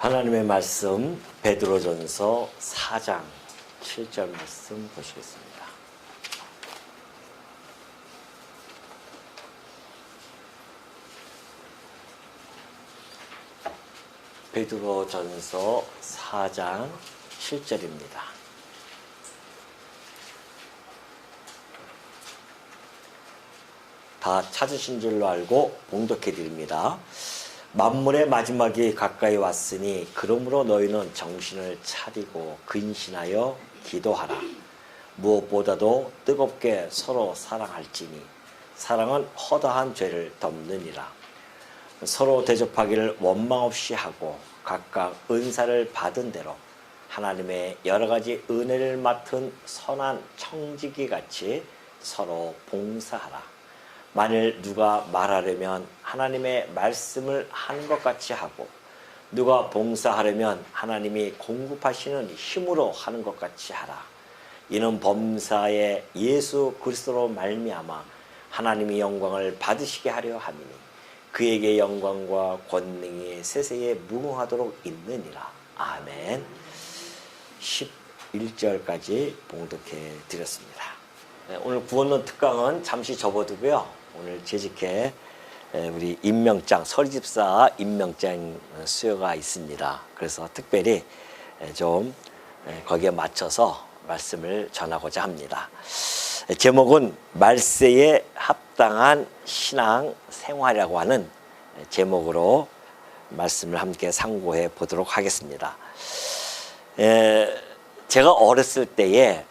하나님의 말씀 베드로전서 4장 7절 말씀 보시겠습니다. 베드로전서 4장 7절입니다. 다 찾으신 줄로 알고 봉독해 드립니다. 만물의 마지막이 가까이 왔으니 그러므로 너희는 정신을 차리고 근신하여 기도하라. 무엇보다도 뜨겁게 서로 사랑할지니 사랑은 허다한 죄를 덮느니라. 서로 대접하기를 원망 없이 하고 각각 은사를 받은 대로 하나님의 여러 가지 은혜를 맡은 선한 청지기 같이 서로 봉사하라. 만일 누가 말하려면 하나님의 말씀을 하는 것 같이 하고 누가 봉사하려면 하나님이 공급하시는 힘으로 하는 것 같이 하라. 이는 범사에 예수 그리스도로 말미암아 하나님의 영광을 받으시게 하려 함이니 그에게 영광과 권능이 세세에 무궁하도록 있느니라. 아멘. 11절까지 봉독해 드렸습니다. 오늘 구원론 특강은 잠시 접어두고요. 오늘 재직회 우리 임명장 서리집사 임명장 수요가 있습니다. 그래서 특별히 좀 거기에 맞춰서 말씀을 전하고자 합니다. 제목은 말세에 합당한 신앙 생활이라고 하는 제목으로 말씀을 함께 상고해 보도록 하겠습니다. 제가 어렸을 때에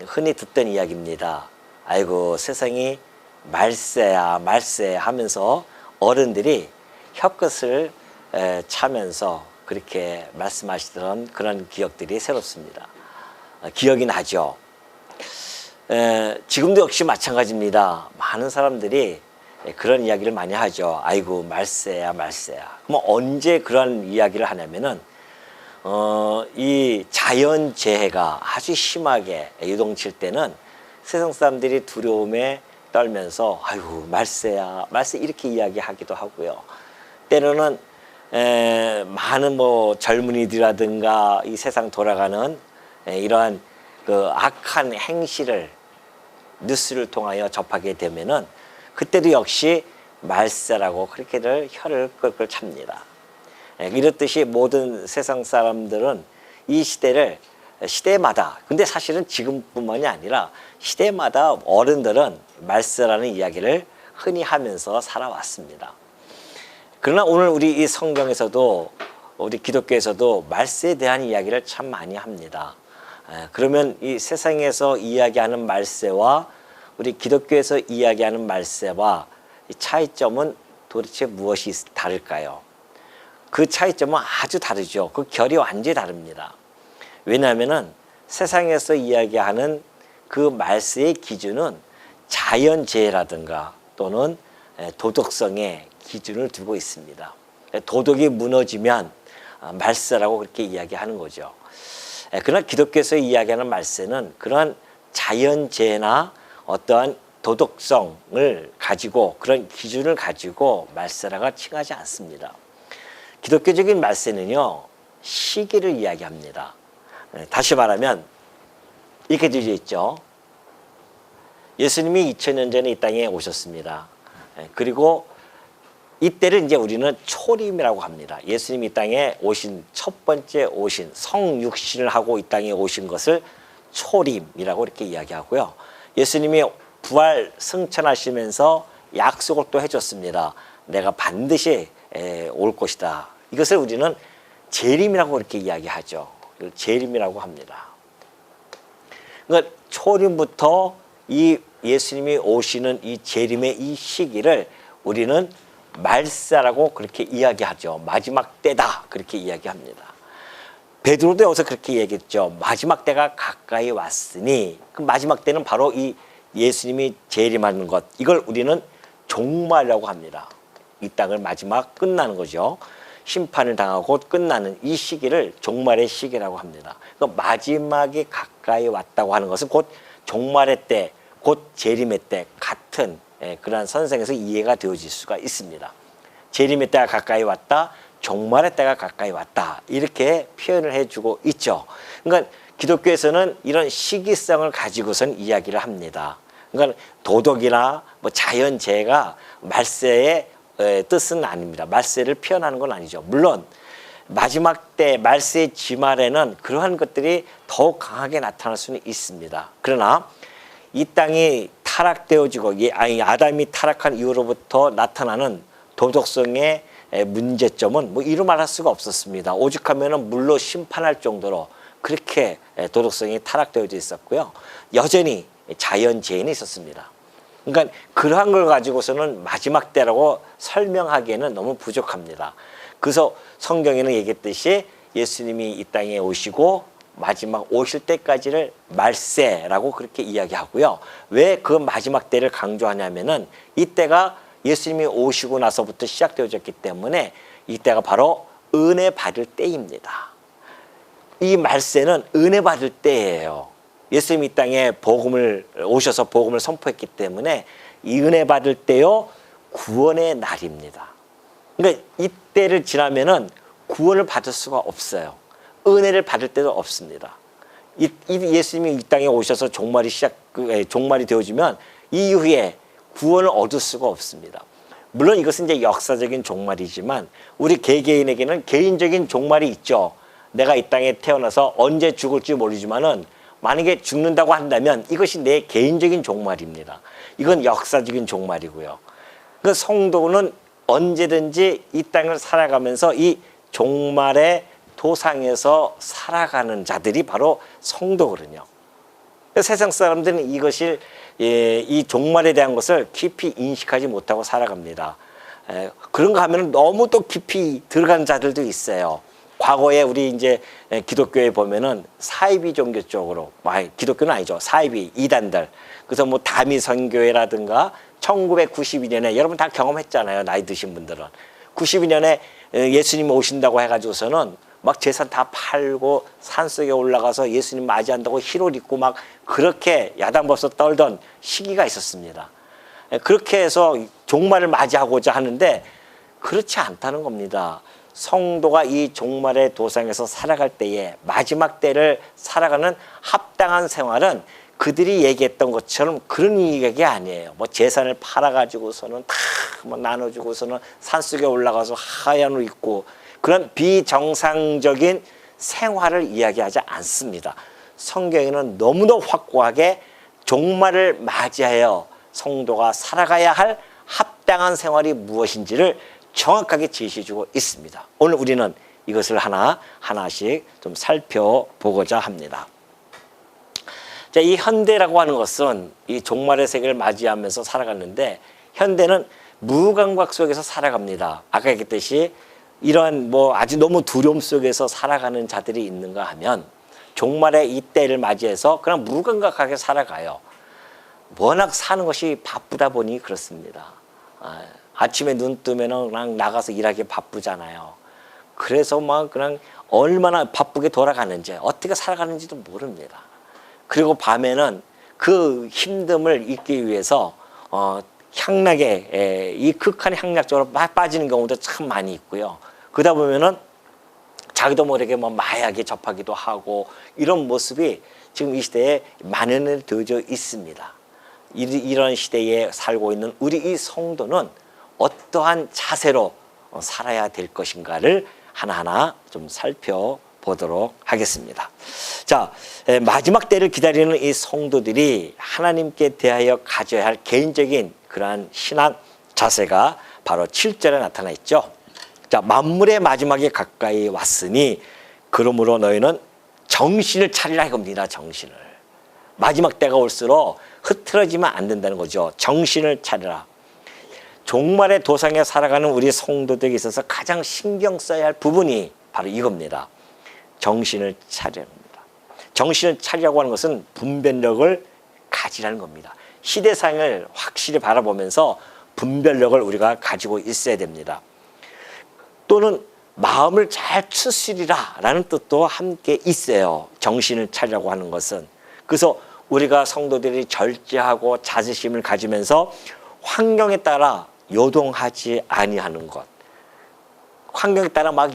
흔히 듣던 이야기입니다. 아이고 세상이 말세야 말세 하면서 어른들이 혀끝을 차면서 그렇게 말씀하시던 그런 기억들이 새롭습니다. 기억이 나죠. 지금도 역시 마찬가지입니다. 많은 사람들이 그런 이야기를 많이 하죠. 아이고 말세야 말세야. 그럼 언제 그런 이야기를 하냐면은 이 자연재해가 아주 심하게 유동칠 때는 세상 사람들이 두려움에 떨면서 아이고 말세야 말세 이렇게 이야기하기도 하고요. 때로는 많은 젊은이들이라든가 이 세상 돌아가는 이러한 그 악한 행실을 뉴스를 통하여 접하게 되면은 그때도 역시 말세라고 그렇게들 혀를 끌끌 찹니다. 이렇듯이 모든 세상 사람들은 이 시대마다 근데 사실은 지금뿐만이 아니라 시대마다 어른들은 말세라는 이야기를 흔히 하면서 살아왔습니다. 그러나 오늘 우리 이 성경에서도 우리 기독교에서도 말세에 대한 이야기를 참 많이 합니다. 그러면 이 세상에서 이야기하는 말세와 우리 기독교에서 이야기하는 말세와 이 차이점은 도대체 무엇이 다를까요? 그 차이점은 아주 다르죠. 그 결이 완전히 다릅니다. 왜냐하면은 세상에서 이야기하는 그 말세의 기준은 자연재해라든가 또는 도덕성의 기준을 두고 있습니다. 도덕이 무너지면 말세라고 그렇게 이야기하는 거죠. 그러나 기독교에서 이야기하는 말세는 그런 자연재해나 어떠한 도덕성을 가지고 그런 기준을 가지고 말세라고 칭하지 않습니다. 기독교적인 말세는요 시기를 이야기합니다. 다시 말하면 이렇게 되어 있죠. 예수님이 2000년 전에 이 땅에 오셨습니다. 그리고 이때를 이제 우리는 초림이라고 합니다. 예수님이 이 땅에 오신 첫 번째 오신 성육신을 하고 이 땅에 오신 것을 초림이라고 이렇게 이야기하고요. 예수님이 부활 승천하시면서 약속을 또 해줬습니다. 내가 반드시 올 것이다. 이것을 우리는 재림이라고 이렇게 이야기하죠. 재림이라고 합니다. 그러니까 초림부터 이 예수님이 오시는 이 재림의 이 시기를 우리는 말세라고 그렇게 이야기하죠. 마지막 때다 그렇게 이야기합니다. 베드로도 여기서 그렇게 얘기했죠. 마지막 때가 가까이 왔으니 그 마지막 때는 바로 이 예수님이 재림하는 것 이걸 우리는 종말이라고 합니다. 이 땅을 마지막 끝나는 거죠. 심판을 당하고 끝나는 이 시기를 종말의 시기라고 합니다. 그러니까 마지막이 가까이 왔다고 하는 것은 곧 종말의 때, 곧 재림의 때 같은 그러한 선생에서 이해가 되어질 수가 있습니다. 재림의 때가 가까이 왔다, 종말의 때가 가까이 왔다. 이렇게 표현을 해주고 있죠. 그러니까 기독교에서는 이런 시기성을 가지고선 이야기를 합니다. 그러니까 도덕이나 뭐 자연재해가 말세의 뜻은 아닙니다. 말세를 표현하는 건 아니죠. 물론 마지막 때 말세의 지말에는 그러한 것들이 더욱 강하게 나타날 수는 있습니다. 그러나 이 땅이 타락되어지고 아담이 타락한 이후로부터 나타나는 도덕성의 문제점은 뭐 이루 말할 수가 없었습니다. 오죽하면은 물로 심판할 정도로 그렇게 도덕성이 타락되어져 있었고요. 여전히 자연재해는 있었습니다. 그러니까 그러한 걸 가지고서는 마지막 때라고 설명하기에는 너무 부족합니다. 그래서 성경에는 얘기했듯이 예수님이 이 땅에 오시고 마지막 오실 때까지를 말세라고 그렇게 이야기하고요. 왜 그 마지막 때를 강조하냐면은 이때가 예수님이 오시고 나서부터 시작되어졌기 때문에 이때가 바로 은혜 받을 때입니다. 이 말세는 은혜 받을 때예요. 예수님이 이 땅에 오셔서 복음을 선포했기 때문에 이 은혜 받을 때요, 구원의 날입니다. 그러니까 이때를 지나면은 구원을 받을 수가 없어요. 은혜를 받을 때도 없습니다. 예수님이 이 땅에 오셔서 종말이 되어지면 이후에 구원을 얻을 수가 없습니다. 물론 이것은 이제 역사적인 종말이지만 우리 개개인에게는 개인적인 종말이 있죠. 내가 이 땅에 태어나서 언제 죽을지 모르지만은 만약에 죽는다고 한다면 이것이 내 개인적인 종말입니다. 이건 역사적인 종말이고요. 그 성도는 언제든지 이 땅을 살아가면서 이 종말의 도상에서 살아가는 자들이 바로 성도거든요. 세상 사람들은 이것을 이 종말에 대한 것을 깊이 인식하지 못하고 살아갑니다. 그런가 하면 너무 또 깊이 들어간 자들도 있어요. 과거에 우리 이제 기독교에 보면은 사이비 종교 쪽으로, 기독교는 아니죠. 사이비 이단들. 그래서 뭐 다미선교회라든가 1992년에 여러분 다 경험했잖아요. 나이 드신 분들은. 92년에 예수님이 오신다고 해가지고서는 막 재산 다 팔고 산속에 올라가서 예수님 맞이한다고 힐옷 입고 막 그렇게 야단벗어 떨던 시기가 있었습니다. 그렇게 해서 종말을 맞이하고자 하는데 그렇지 않다는 겁니다. 성도가 이 종말의 도상에서 살아갈 때에 마지막 때를 살아가는 합당한 생활은 그들이 얘기했던 것처럼 그런 이야기 아니에요. 뭐 재산을 팔아가지고서는 다 뭐 나눠주고서는 산속에 올라가서 하얀 옷 입고 그런 비정상적인 생활을 이야기하지 않습니다. 성경에는 너무도 확고하게 종말을 맞이하여 성도가 살아가야 할 합당한 생활이 무엇인지를 정확하게 제시해주고 있습니다. 오늘 우리는 이것을 하나씩 좀 살펴보고자 합니다. 자, 이 현대라고 하는 것은 이 종말의 세계를 맞이하면서 살아갔는데 현대는 무감각 속에서 살아갑니다. 아까 얘기했듯이 이러한 뭐 아주 너무 두려움 속에서 살아가는 자들이 있는가 하면 종말의 이 때를 맞이해서 그냥 무감각하게 살아가요. 워낙 사는 것이 바쁘다 보니 그렇습니다. 아침에 눈 뜨면 그냥 나가서 일하기 바쁘잖아요. 그래서 막 그냥 얼마나 바쁘게 돌아가는지 어떻게 살아가는지도 모릅니다. 그리고 밤에는 그 힘듦을 잊기 위해서 향락에 이 극한 향락 쪽으로 빠지는 경우도 참 많이 있고요. 그러다 보면은 자기도 모르게 뭐 마약에 접하기도 하고 이런 모습이 지금 이 시대에 만연되어져 있습니다. 이런 시대에 살고 있는 우리 이 성도는 어떠한 자세로 살아야 될 것인가를 하나하나 좀 살펴보도록 하겠습니다. 자, 마지막 때를 기다리는 이 성도들이 하나님께 대하여 가져야 할 개인적인 그러한 신앙 자세가 바로 7절에 나타나 있죠. 자, 만물의 마지막에 가까이 왔으니 그러므로 너희는 정신을 차리라 이겁니다. 정신을. 마지막 때가 올수록 흐트러지면 안 된다는 거죠. 정신을 차리라. 종말의 도상에 살아가는 우리 성도들에게 있어서 가장 신경 써야 할 부분이 바로 이겁니다. 정신을 차리라 합니다. 정신을 차리라고 하는 것은 분별력을 가지라는 겁니다. 시대상을 확실히 바라보면서 분별력을 우리가 가지고 있어야 됩니다. 또는 마음을 잘 추스리라 라는 뜻도 함께 있어요. 정신을 차리라고 하는 것은. 그래서 우리가 성도들이 절제하고 자제심을 가지면서 환경에 따라 요동하지 아니하는 것. 환경에 따라 막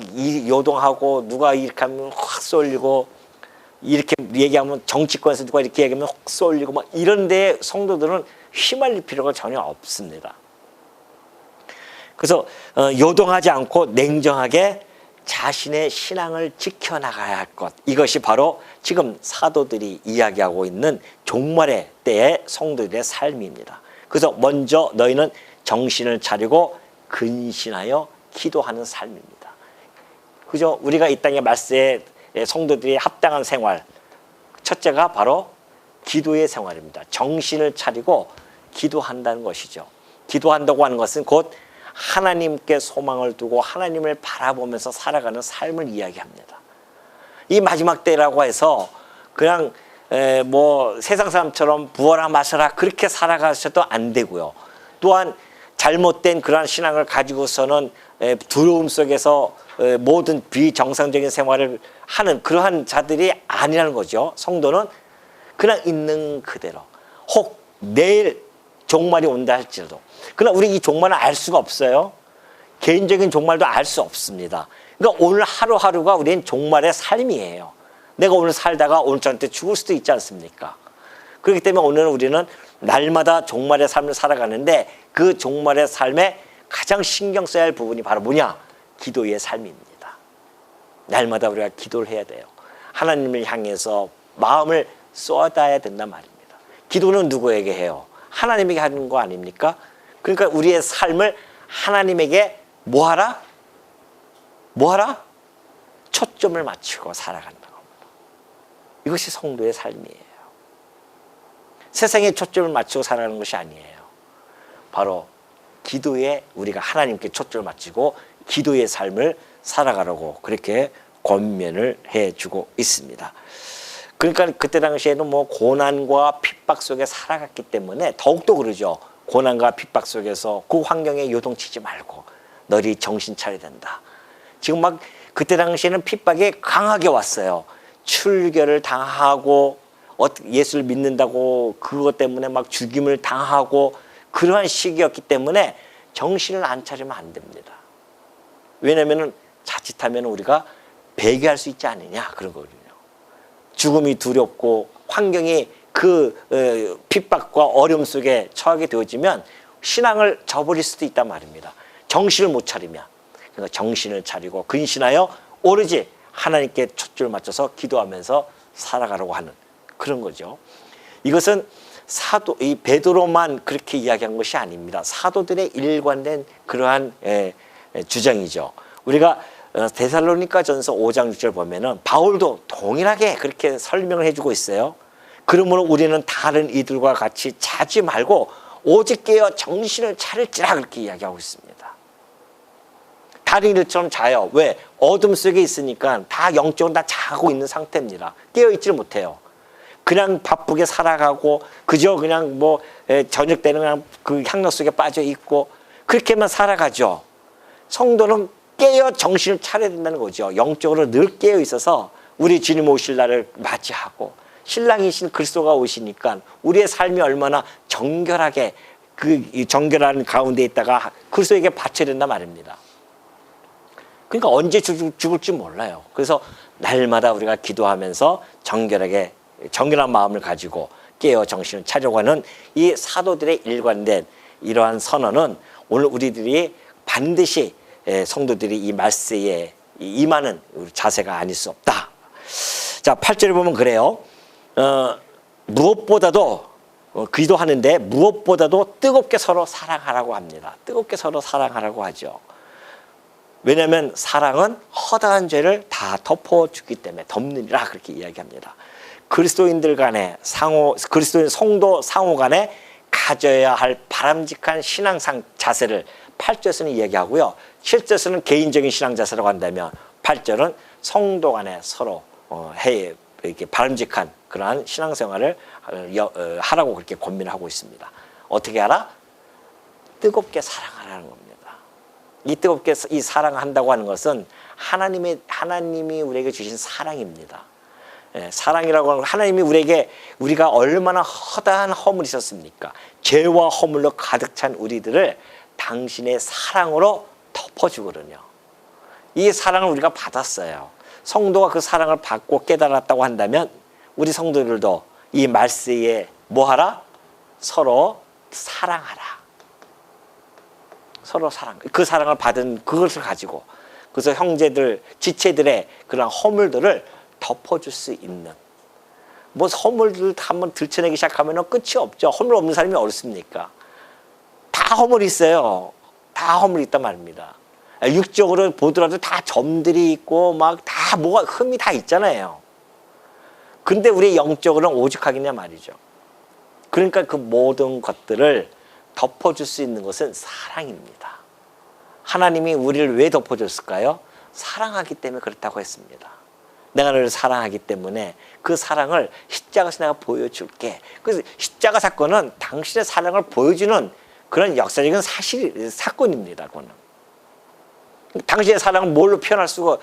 요동하고 누가 이렇게 하면 확 쏠리고 이렇게 얘기하면 정치권에서 누가 이렇게 얘기하면 확 쏠리고 막 이런 데에 성도들은 휘말릴 필요가 전혀 없습니다. 그래서 요동하지 않고 냉정하게 자신의 신앙을 지켜나가야 할 것, 이것이 바로 지금 사도들이 이야기하고 있는 종말의 때의 성도들의 삶입니다. 그래서 먼저 너희는 정신을 차리고 근신하여 기도하는 삶입니다. 그죠? 우리가 이 땅의 말세에 성도들이 합당한 생활, 첫째가 바로 기도의 생활입니다. 정신을 차리고 기도한다는 것이죠. 기도한다고 하는 것은 곧 하나님께 소망을 두고 하나님을 바라보면서 살아가는 삶을 이야기합니다. 이 마지막 때라고 해서 그냥 뭐 세상 사람처럼 부어라 마셔라 그렇게 살아가셔도 안 되고요. 또한 잘못된 그러한 신앙을 가지고서는 두려움 속에서 모든 비정상적인 생활을 하는 그러한 자들이 아니라는 거죠. 성도는 그냥 있는 그대로, 혹 내일 종말이 온다 할지라도, 그러나 우리 이 종말은 알 수가 없어요. 개인적인 종말도 알 수 없습니다. 그러니까 오늘 하루하루가 우리는 종말의 삶이에요. 내가 오늘 살다가 오늘 저한테 죽을 수도 있지 않습니까? 그렇기 때문에 오늘 우리는 날마다 종말의 삶을 살아가는데 그 종말의 삶에 가장 신경 써야 할 부분이 바로 뭐냐? 기도의 삶입니다. 날마다 우리가 기도를 해야 돼요. 하나님을 향해서 마음을 쏟아야 된단 말입니다. 기도는 누구에게 해요? 하나님에게 하는 거 아닙니까? 그러니까 우리의 삶을 하나님에게 뭐하라? 초점을 맞추고 살아간다는 겁니다. 이것이 성도의 삶이에요. 세상에 초점을 맞추고 살아가는 것이 아니에요. 바로 기도에 우리가 하나님께 초점을 맞추고 기도의 삶을 살아가라고 그렇게 권면을 해주고 있습니다. 그러니까 그때 당시에는 뭐 고난과 핍박 속에 살아갔기 때문에 더욱더 그러죠. 고난과 핍박 속에서 그 환경에 요동치지 말고 너희 정신 차려야 된다. 지금 막 그때 당시에는 핍박이 강하게 왔어요. 출교를 당하고 예수를 믿는다고 그것 때문에 막 죽임을 당하고 그러한 시기였기 때문에 정신을 안 차리면 안 됩니다. 왜냐하면 자칫하면 우리가 배교할 수 있지 않느냐 그런 거거든요. 죽음이 두렵고 환경이 그 핍박과 어려움 속에 처하게 되어지면 신앙을 저버릴 수도 있단 말입니다. 정신을 못 차리면. 그러니까 정신을 차리고 근신하여 오로지 하나님께 초점을 맞춰서 기도하면서 살아가려고 하는 그런 거죠. 이것은 사도, 이 베드로만 그렇게 이야기한 것이 아닙니다. 사도들의 일관된 그러한 주장이죠. 우리가 데살로니가전서 5장 6절 보면은 바울도 동일하게 그렇게 설명을 해주고 있어요. 그러므로 우리는 다른 이들과 같이 자지 말고 오직 깨어 정신을 차릴지라 그렇게 이야기하고 있습니다. 다른 이들처럼 자요. 왜? 어둠 속에 있으니까 다 영적으로 다 자고 있는 상태입니다. 깨어있지를 못해요. 그냥 바쁘게 살아가고 그저 그냥 뭐 저녁 때는 그냥 그 향락 속에 빠져 있고 그렇게만 살아가죠. 성도는 깨어 정신을 차려야 된다는 거죠. 영적으로 늘 깨어 있어서 우리 주님 오실 날을 맞이하고 신랑이신 그리스도가 오시니까 우리의 삶이 얼마나 정결하게 그 정결한 가운데 있다가 그리스도에게 바쳐야 된단 말입니다. 그러니까 언제 죽을지 몰라요. 그래서 날마다 우리가 기도하면서 정결한 마음을 가지고 깨어 정신을 차려고 하는 이 사도들의 일관된 이러한 선언은 오늘 우리들이 반드시 성도들이 이 말세에 임하는 자세가 아닐 수 없다. 자, 8절에 보면 그래요. 무엇보다도 기도하는데 무엇보다도 뜨겁게 서로 사랑하라고 합니다. 뜨겁게 서로 사랑하라고 하죠. 왜냐하면 사랑은 허다한 죄를 다 덮어주기 때문에 덮느니라 그렇게 이야기합니다. 그리스도인들 간에 그리스도인 성도 상호 간에 가져야 할 바람직한 신앙상 자세를 8절에서는 이야기하고요. 7절에서는 개인적인 신앙 자세라고 한다면 8절은 성도 간에 서로 이렇게 바람직한 그러한 신앙생활을 하라고 그렇게 권면하고 있습니다. 어떻게 하라? 뜨겁게 사랑하라는 겁니다. 이 뜨겁게 이 사랑한다고 하는 것은 하나님이 우리에게 주신 사랑입니다. 사랑이라고 하는 건 하나님이 우리가 얼마나 허다한 허물이 있었습니까? 죄와 허물로 가득 찬 우리들을 당신의 사랑으로 덮어주거든요. 이 사랑을 우리가 받았어요. 성도가 그 사랑을 받고 깨달았다고 한다면 우리 성도들도 이 말세에 뭐하라? 서로 사랑하라. 서로 사랑. 그 사랑을 받은 그것을 가지고 그래서 형제들, 지체들의 그런 허물들을 덮어줄 수 있는 뭐 허물들 한번 들춰내기 시작하면 끝이 없죠. 허물 없는 사람이 어렵습니까? 다 허물이 있어요. 다 허물이 있단 말입니다. 육적으로 보더라도 다 점들이 있고 막 다 뭐가 흠이 다 있잖아요. 근데 우리 영적으로는 오죽하겠냐 말이죠. 그러니까 그 모든 것들을 덮어줄 수 있는 것은 사랑입니다. 하나님이 우리를 왜 덮어줬을까요? 사랑하기 때문에 그렇다고 했습니다. 내가 너를 사랑하기 때문에 그 사랑을 십자가에서 내가 보여줄게. 그래서 십자가 사건은 당신의 사랑을 보여주는 그런 역사적인 사건입니다. 그거는. 당신의 사랑을 뭘로 표현할 수가,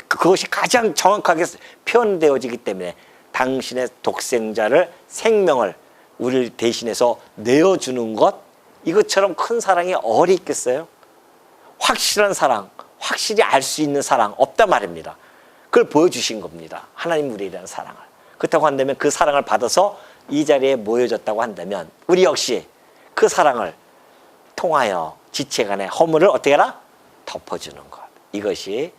그것이 가장 정확하게 표현되어지기 때문에 당신의 독생자를, 생명을 우리를 대신해서 내어주는 것, 이것처럼 큰 사랑이 어디 있겠어요? 확실한 사랑, 확실히 알 수 있는 사랑 없단 말입니다. 그걸 보여주신 겁니다. 하나님 우리에 대한 사랑을. 그렇다고 한다면 그 사랑을 받아서 이 자리에 모여졌다고 한다면 우리 역시 그 사랑을 통하여 지체간의 허물을 어떻게 하라? 덮어주는 것. 이것이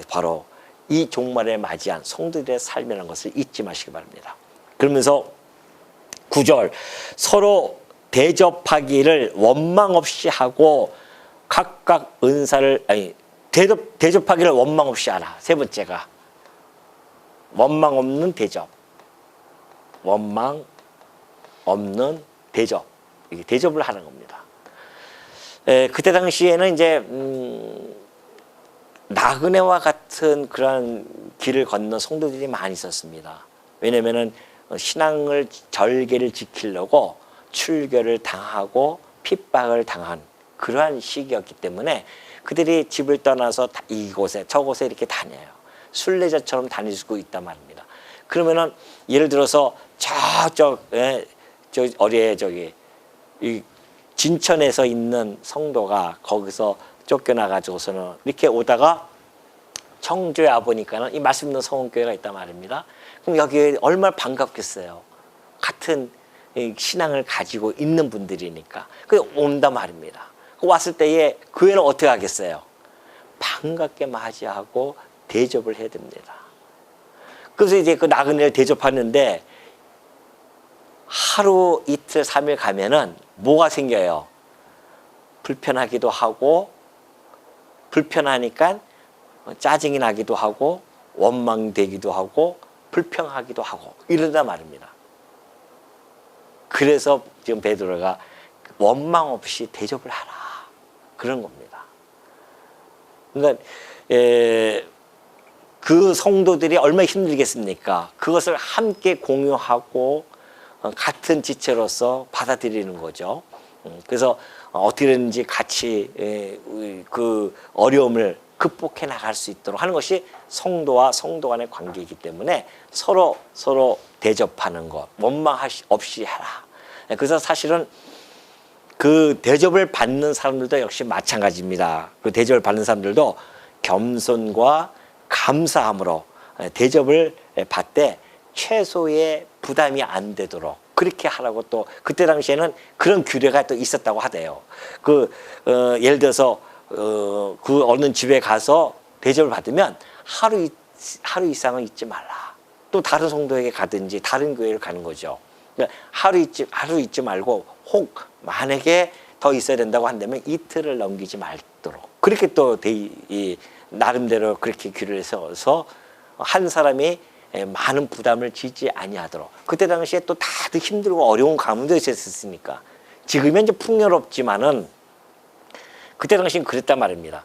바로 이 종말에 맞이한 성도들의 삶이라는 것을 잊지 마시기 바랍니다. 그러면서 9절 서로 대접하기를 원망 없이 하고 각각 은사를 대접하기를 원망 없이 하라. 세 번째가 원망 없는 대접. 원망 없는 대접. 이게 대접을 하는 겁니다. 그때 당시에는 이제 나그네와 같은 그런 길을 건넌 성도들이 많이 있었습니다. 왜냐면은 신앙을 절개를 지키려고 출교를 당하고 핍박을 당한 그러한 시기였기 때문에 그들이 집을 떠나서 이곳에 저곳에 이렇게 다녀요. 순례자처럼 다닐 수 있단 말입니다. 그러면은 예를 들어서 이 진천에서 있는 성도가 거기서 쫓겨나가지고서는 이렇게 오다가 청주에 와보니까는 이 말씀 있는 성원교회가 있단 말입니다. 그럼 여기에 얼마나 반갑겠어요. 같은 신앙을 가지고 있는 분들이니까. 그래서 온단 말입니다. 왔을 때에 그 애는 어떻게 하겠어요? 반갑게 맞이하고 대접을 해야 됩니다. 그래서 이제 그 나그네를 대접하는데 하루 이틀 3일 가면은 뭐가 생겨요? 불편하기도 하고 불편하니까 짜증이 나기도 하고 원망되기도 하고 불평하기도 하고 이러단 말입니다. 그래서 지금 베드로가 원망 없이 대접을 하라 그런 겁니다. 그러니까 그 성도들이 얼마나 힘들겠습니까? 그것을 함께 공유하고 같은 지체로서 받아들이는 거죠. 그래서 어떻게든지 같이 그 어려움을 극복해 나갈 수 있도록 하는 것이 성도와 성도 간의 관계이기 때문에 서로 대접하는 것, 원망 없이 해라. 그래서 사실은 그 대접을 받는 사람들도 역시 마찬가지입니다. 그 대접을 받는 사람들도 겸손과 감사함으로 대접을 받되 최소의 부담이 안 되도록 그렇게 하라고 또 그때 당시에는 그런 규례가 또 있었다고 하대요. 예를 들어서 그 어느 집에 가서 대접을 받으면 하루 이상은 있지 말라. 또 다른 성도에게 가든지 다른 교회를 가는 거죠. 그러니까 하루 있지 말고 혹 만약에 더 있어야 된다고 한다면 이틀을 넘기지 말도록 그렇게 또 나름대로 그렇게 규례를 세워서 한 사람이 많은 부담을 지지 아니하도록. 그때 당시에 또 다들 힘들고 어려운 가문도 있었으니까 지금은 이제 풍요롭지만은 그때 당시엔 그랬단 말입니다.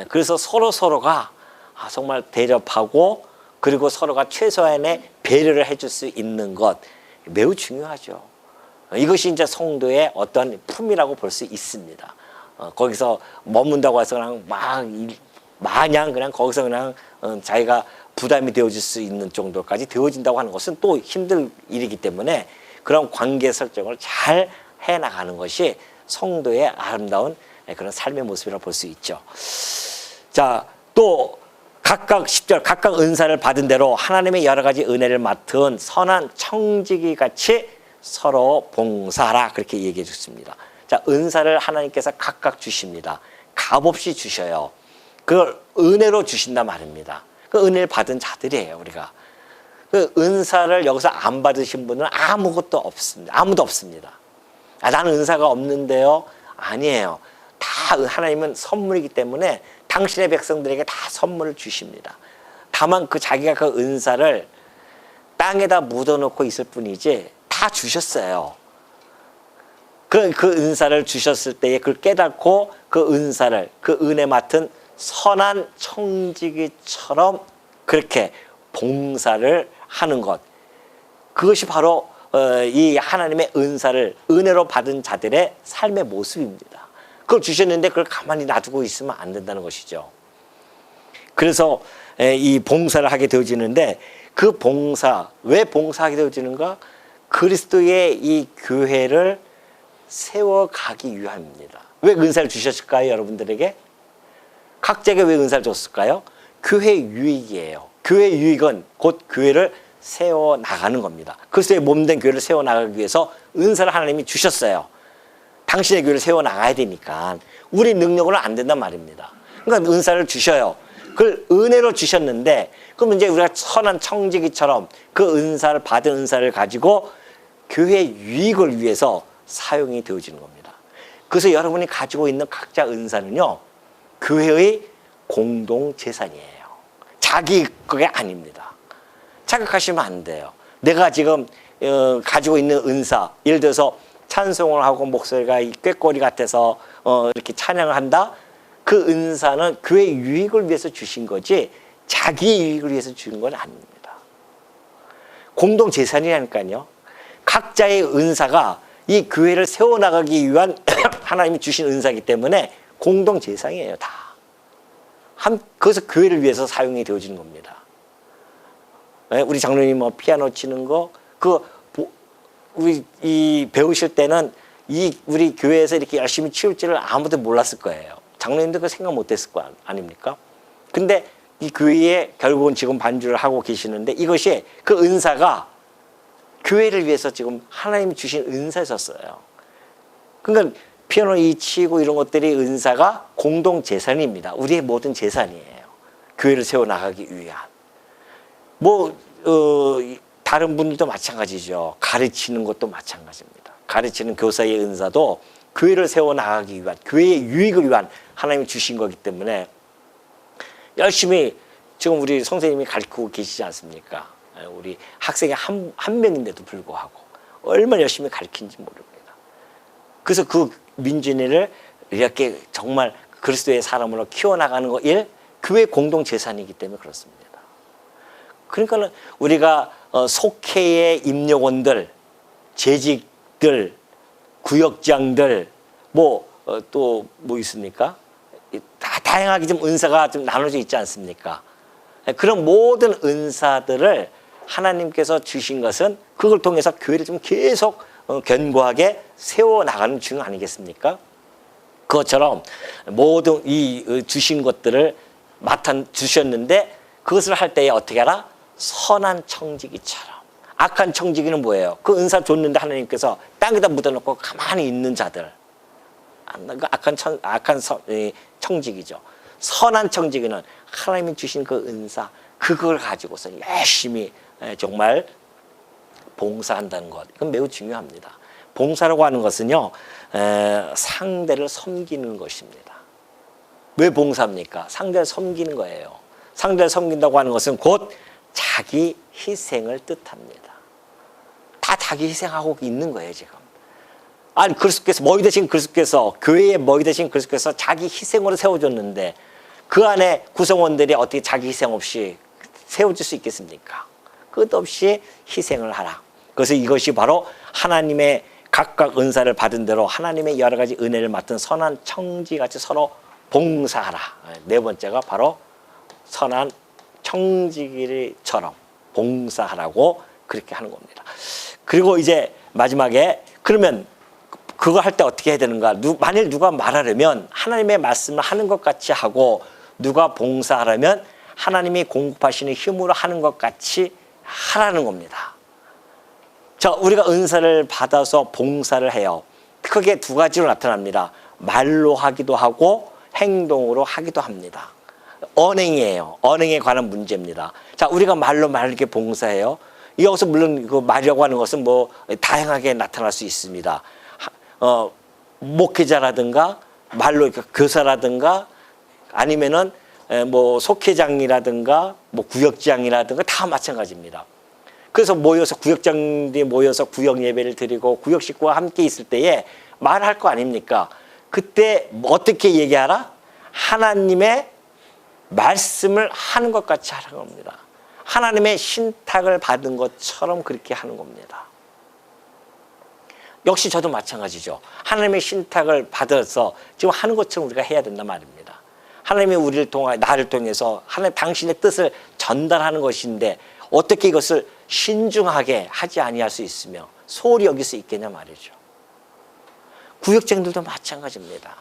그래서 서로가 정말 대접하고 그리고 서로가 최소한의 배려를 해줄 수 있는 것 매우 중요하죠. 이것이 이제 성도의 어떤 품이라고 볼 수 있습니다. 거기서 머문다고 해서 그냥 마냥 그냥 거기서 그냥 자기가 부담이 되어질 수 있는 정도까지 되어진다고 하는 것은 또 힘들 일이기 때문에 그런 관계 설정을 잘 해나가는 것이 성도의 아름다운 그런 삶의 모습이라고 볼 수 있죠. 자, 또 각각 10절 각각 은사를 받은 대로 하나님의 여러 가지 은혜를 맡은 선한 청지기 같이 서로 봉사하라 그렇게 얘기해 줬습니다. 자, 은사를 하나님께서 각각 주십니다. 값없이 주셔요. 그걸 은혜로 주신단 말입니다. 그 은혜를 받은 자들이에요, 우리가. 그 은사를 여기서 안 받으신 분은 아무것도 없습니다. 아무도 없습니다. 아, 나는 은사가 없는데요. 아니에요. 다 하나님은 선물이기 때문에 당신의 백성들에게 다 선물을 주십니다. 다만 그 자기가 그 은사를 땅에다 묻어놓고 있을 뿐이지 다 주셨어요. 그 은사를 주셨을 때에 그걸 깨닫고 그 은사를 그 은혜 맡은 선한 청지기처럼 그렇게 봉사를 하는 것, 그것이 바로 이 하나님의 은사를 은혜로 받은 자들의 삶의 모습입니다. 그걸 주셨는데 그걸 가만히 놔두고 있으면 안 된다는 것이죠. 그래서 이 봉사를 하게 되어지는데 그 봉사, 왜 봉사하게 되어지는가? 그리스도의 이 교회를 세워가기 위함입니다. 왜 은사를 주셨을까요, 여러분들에게? 각자에게 왜 은사를 줬을까요? 교회 유익이에요. 교회 유익은 곧 교회를 세워나가는 겁니다. 그리스도의 몸된 교회를 세워나가기 위해서 은사를 하나님이 주셨어요. 당신의 교회를 세워나가야 되니까 우리 능력으로는 안 된단 말입니다. 그러니까 은사를 주셔요. 그걸 은혜로 주셨는데 그럼 이제 우리가 선한 청지기처럼 그 은사를 받은 은사를 가지고 교회 유익을 위해서 사용이 되어지는 겁니다. 그래서 여러분이 가지고 있는 각자 은사는요, 교회의 공동 재산이에요. 자기 그게 아닙니다. 착각하시면 안 돼요. 내가 지금 가지고 있는 은사, 예를 들어서 찬송을 하고 목소리가 꾀꼬리 같아서 이렇게 찬양을 한다. 그 은사는 교회 유익을 위해서 주신 거지 자기 유익을 위해서 주는 건 아닙니다. 공동 재산이라니까요. 각자의 은사가 이 교회를 세워나가기 위한 하나님이 주신 은사이기 때문에 공동 재산이에요, 다. 그래서 교회를 위해서 사용이 되어지는 겁니다. 우리 장로님 뭐 피아노 치는 거, 우리 배우실 때는 우리 교회에서 이렇게 열심히 치울 줄을 아무도 몰랐을 거예요. 장로님도 그 생각 못 했을 거 아닙니까? 근데 이 교회에 결국은 지금 반주를 하고 계시는데 이것이 그 은사가 교회를 위해서 지금 하나님이 주신 은사였어요. 그러니까 피아노 치고 이런 것들이 은사가 공동 재산입니다. 우리의 모든 재산이에요. 교회를 세워나가기 위한. 다른 분들도 마찬가지죠. 가르치는 것도 마찬가지입니다. 가르치는 교사의 은사도 교회를 세워나가기 위한, 교회의 유익을 위한 하나님이 주신 거기 때문에 열심히 지금 우리 선생님이 가르치고 계시지 않습니까? 우리 학생이 한 명인데도 불구하고 얼마나 열심히 가르치는지 모릅니다. 그래서 그 민준이를 이렇게 정말 그리스도의 사람으로 키워나가는 거 교회 공동 재산이기 때문에 그렇습니다. 그러니까 우리가 속회의 임력원들, 재직들, 구역장들, 또 뭐 있습니까? 다 다양하게 좀 은사가 좀 나눠져 있지 않습니까? 그런 모든 은사들을 하나님께서 주신 것은 그걸 통해서 교회를 좀 계속 견고하게 세워나가는 중 아니겠습니까? 그것처럼 모든 이 주신 것들을 주셨는데 그것을 할 때에 어떻게 하라? 선한 청지기처럼. 악한 청지기는 뭐예요? 그 은사 줬는데 하나님께서 땅에다 묻어놓고 가만히 있는 자들. 악한 청지기죠. 선한 청지기는 하나님이 주신 그 은사, 그걸 가지고서 열심히 정말 봉사한다는 것. 이건 매우 중요합니다. 봉사라고 하는 것은요, 상대를 섬기는 것입니다. 왜 봉사합니까? 상대를 섬기는 거예요. 상대를 섬긴다고 하는 것은 곧 자기 희생을 뜻합니다. 다 자기 희생하고 있는 거예요, 지금. 아니, 그리스도께서, 머리 대신 그리스도께서, 교회의 머리 대신 그리스도께서 자기 희생으로 세워줬는데 그 안에 구성원들이 어떻게 자기 희생 없이 세워질 수 있겠습니까? 끝없이 희생을 하라. 그래서 이것이 바로 하나님의 각각 은사를 받은 대로 하나님의 여러 가지 은혜를 맡은 선한 청지같이 서로 봉사하라. 네 번째가 바로 선한 청지기처럼 봉사하라고 그렇게 하는 겁니다. 그리고 이제 마지막에 그러면 그거 할 때 어떻게 해야 되는가? 만일 누가 말하려면 하나님의 말씀을 하는 것 같이 하고 누가 봉사하려면 하나님이 공급하시는 힘으로 하는 것 같이 하라는 겁니다. 자, 우리가 은사를 받아서 봉사를 해요. 크게 두 가지로 나타납니다. 말로 하기도 하고 행동으로 하기도 합니다. 언행이에요. 언행에 관한 문제입니다. 자, 우리가 말로 이렇게 봉사해요. 여기서 물론 그 말이라고 하는 것은 뭐 다양하게 나타날 수 있습니다. 목회자라든가 말로 교사라든가 아니면은 뭐 속회장이라든가 뭐 구역장이라든가 다 마찬가지입니다. 그래서 모여서 구역장들이 모여서 구역 예배를 드리고 구역 식구와 함께 있을 때에 말할 거 아닙니까? 그때 어떻게 얘기하라? 하나님의 말씀을 하는 것 같이 하는 겁니다. 하나님의 신탁을 받은 것처럼 그렇게 하는 겁니다. 역시 저도 마찬가지죠. 하나님의 신탁을 받아서 지금 하는 것처럼 우리가 해야 된단 말입니다. 하나님이 우리를 통해 나를 통해서 하나님 당신의 뜻을 전달하는 것인데 어떻게 이것을 신중하게 하지 아니할 수 있으며 소홀히 여길 수 있겠냐 말이죠. 구역장들도 마찬가지입니다.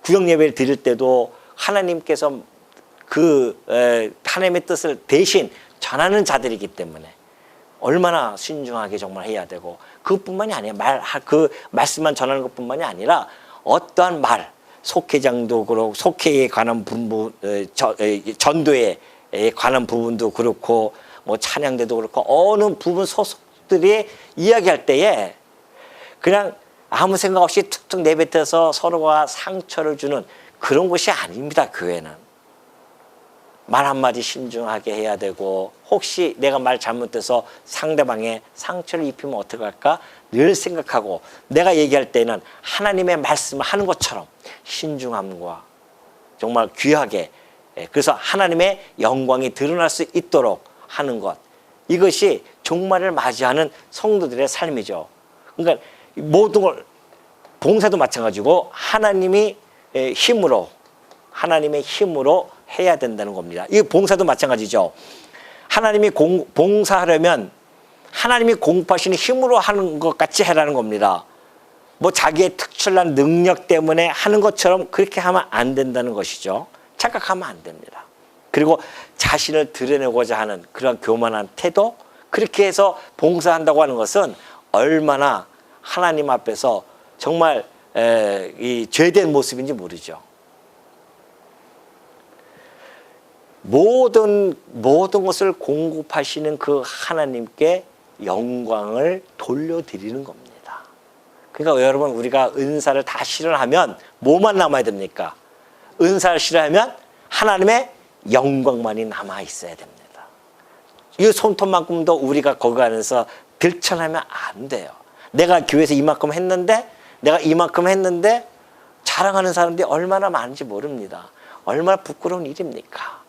구역 예배를 드릴 때도 하나님께서 하나님의 뜻을 대신 전하는 자들이기 때문에 얼마나 신중하게 정말 해야 되고 그것뿐만이 아니에요. 그 말씀만 전하는 것뿐만이 아니라 어떠한 말, 속회장도 그렇고 속회에 관한 부분, 전도에 관한 부분도 그렇고 뭐 찬양대도 그렇고 어느 부분 소속들이 이야기할 때에 그냥 아무 생각 없이 툭툭 내뱉어서 서로가 상처를 주는 그런 것이 아닙니다. 교회는 말 한마디 신중하게 해야 되고 혹시 내가 말 잘못해서 상대방의 상처를 입히면 어떡할까 늘 생각하고 내가 얘기할 때는 하나님의 말씀을 하는 것처럼 신중함과 정말 귀하게 그래서 하나님의 영광이 드러날 수 있도록 하는 것 이것이 종말을 맞이하는 성도들의 삶이죠. 그러니까 모든 걸 봉사도 마찬가지고 하나님의 힘으로 해야 된다는 겁니다. 이 봉사도 마찬가지죠. 하나님이 봉사하려면 하나님이 공급하시는 힘으로 하는 것 같이 해라는 겁니다. 뭐 자기의 특출난 능력 때문에 하는 것처럼 그렇게 하면 안 된다는 것이죠. 착각하면 안 됩니다. 그리고 자신을 드러내고자 하는 그런 교만한 태도 그렇게 해서 봉사한다고 하는 것은 얼마나 하나님 앞에서 정말 이 죄된 모습인지 모르죠. 모든 것을 공급하시는 그 하나님께 영광을 돌려드리는 겁니다. 그러니까 여러분 우리가 은사를 다 실현하면 뭐만 남아야 됩니까? 은사를 실현하면 하나님의 영광만이 남아 있어야 됩니다. 이 손톱만큼도 우리가 거기 안에서 들춰내면 안 돼요. 내가 교회에서 이만큼 했는데 자랑하는 사람들이 얼마나 많은지 모릅니다. 얼마나 부끄러운 일입니까?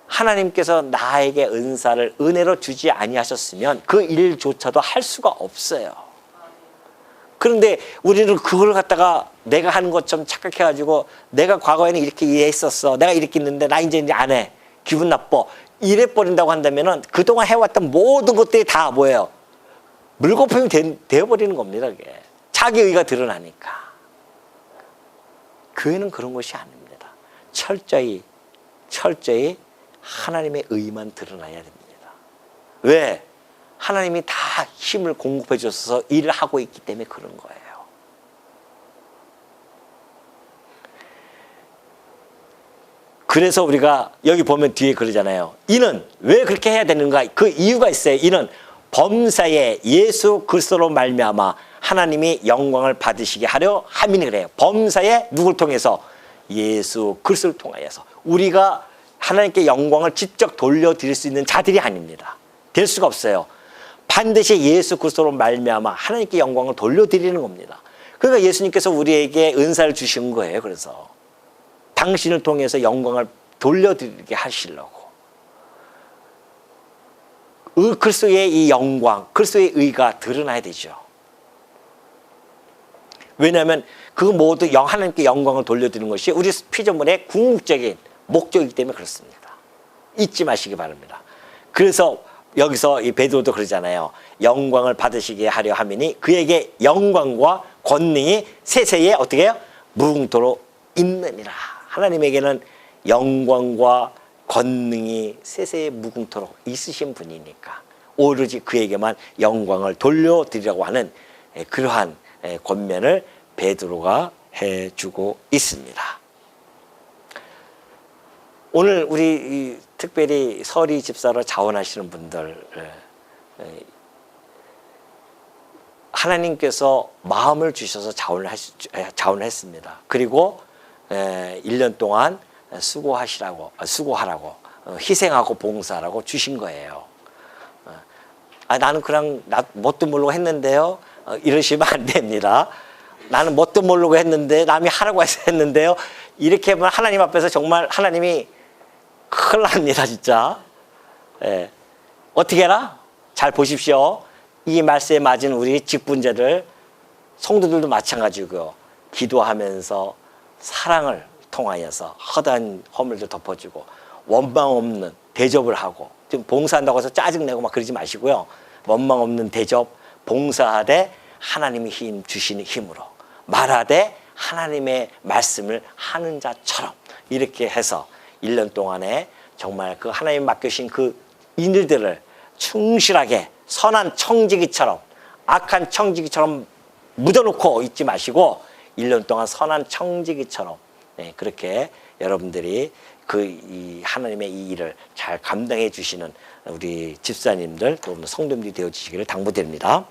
하나님께서 나에게 은사를 은혜로 주지 아니하셨으면 그 일조차도 할 수가 없어요. 그런데 우리는 그걸 갖다가 내가 하는 것처럼 착각해가지고 내가 과거에는 이렇게 이해했었어. 내가 이렇게 했는데 나 이제 안 해. 기분 나빠. 이래버린다고 한다면은 그동안 해왔던 모든 것들이 다 뭐예요? 물거품이 되어버리는 겁니다. 그게. 자기 의가 드러나니까. 교회는 그런 것이 아닙니다. 철저히 하나님의 의만 드러나야 됩니다. 왜? 하나님이 다 힘을 공급해 주셔서 일을 하고 있기 때문에 그런 거예요. 그래서 우리가 여기 보면 뒤에 그러잖아요. 이는 왜 그렇게 해야 되는가? 그 이유가 있어요. 이는 범사에 예수 그리스도로 말미암아 하나님이 영광을 받으시게 하려 함이니 그래요. 범사에 누굴 통해서? 예수 그리스도를 통하여서. 우리가 하나님께 영광을 직접 돌려드릴 수 있는 자들이 아닙니다. 될 수가 없어요. 반드시 예수 그리스도로 말미암아 하나님께 영광을 돌려드리는 겁니다. 그러니까 예수님께서 우리에게 은사를 주신 거예요. 그래서 당신을 통해서 영광을 돌려드리게 하시려고. 그리스도의 이 영광, 그리스도의 의가 드러나야 되죠. 왜냐하면 그 모두 하나님께 영광을 돌려드리는 것이 우리 피조물의 궁극적인 목적이기 때문에 그렇습니다. 잊지 마시기 바랍니다. 그래서 여기서 이 베드로도 그러잖아요. 영광을 받으시게 하려 함이니 그에게 영광과 권능이 세세에 어떻게 해요? 무궁토록 있느니라 하나님에게는 영광과 권능이 세세에 무궁토록 있으신 분이니까 오로지 그에게만 영광을 돌려드리라고 하는 그러한 권면을 베드로가 해주고 있습니다. 오늘 우리 특별히 서리 집사로 자원하시는 분들, 하나님께서 마음을 주셔서 자원을 했습니다. 그리고 1년 동안 수고하라고 희생하고 봉사하라고 주신 거예요. 나는 그냥 뭣도 모르고 했는데요. 이러시면 안 됩니다. 나는 뭣도 모르고 했는데 남이 하라고 해서 했는데요. 이렇게 하면 하나님 앞에서 정말 하나님이 큰일 납니다, 진짜. 어떻게 해라? 잘 보십시오. 이 말씀에 맞은 우리 직분자들, 성도들도 마찬가지고요. 기도하면서 사랑을 통하여서 허다한 허물도 덮어주고 원망 없는 대접을 하고, 지금 봉사한다고 해서 짜증내고 막 그러지 마시고요. 원망 없는 대접, 봉사하되 하나님이 힘 주시는 힘으로, 말하되 하나님의 말씀을 하는 자처럼 이렇게 해서 1년 동안에 정말 그 하나님 맡겨주신 그 일들을 충실하게 선한 청지기처럼, 악한 청지기처럼 묻어놓고 있지 마시고 1년 동안 선한 청지기처럼 그렇게 여러분들이 이 하나님의 이 일을 잘 감당해 주시는 우리 집사님들 또 성도님들이 되어 주시기를 당부드립니다.